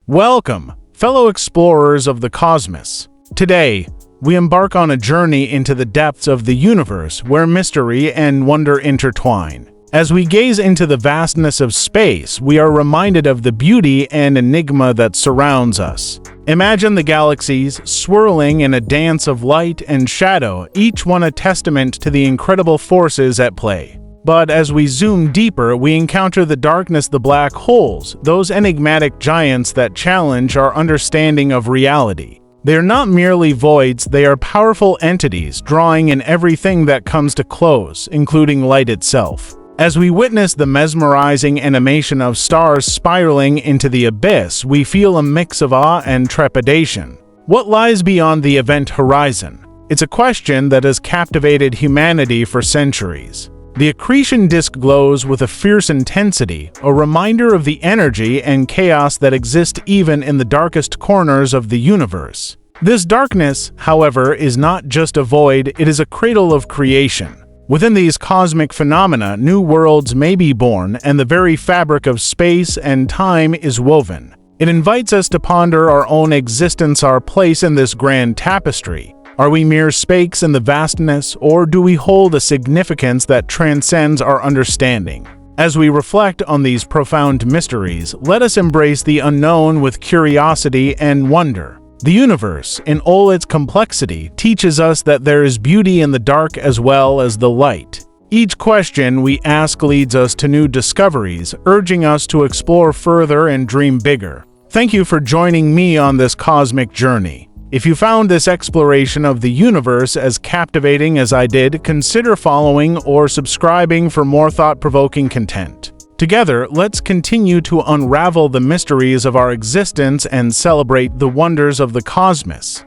Welcome, fellow explorers of the cosmos. Today, we embark on a journey into the depths of the universe where mystery and wonder intertwine. As we gaze into the vastness of space, we are reminded of the beauty and enigma that surrounds us. Imagine the galaxies swirling in a dance of light and shadow, each one a testament to the incredible forces at play. But as we zoom deeper, we encounter the darkness, the black holes, those enigmatic giants that challenge our understanding of reality. They are not merely voids, they are powerful entities, drawing in everything that comes to close, including light itself. As we witness the mesmerizing animation of stars spiraling into the abyss, we feel a mix of awe and trepidation. What lies beyond the event horizon? It's a question that has captivated humanity for centuries. The accretion disk glows with a fierce intensity, a reminder of the energy and chaos that exist even in the darkest corners of the universe. This darkness, however, is not just a void, it is a cradle of creation. Within these cosmic phenomena, new worlds may be born, and the very fabric of space and time is woven. It invites us to ponder our own existence, our place in this grand tapestry. Are we mere specks in the vastness, or do we hold a significance that transcends our understanding? As we reflect on these profound mysteries, let us embrace the unknown with curiosity and wonder. The universe, in all its complexity, teaches us that there is beauty in the dark as well as the light. Each question we ask leads us to new discoveries, urging us to explore further and dream bigger. Thank you for joining me on this cosmic journey. If you found this exploration of the universe as captivating as I did, consider following or subscribing for more thought-provoking content. Together, let's continue to unravel the mysteries of our existence and celebrate the wonders of the cosmos.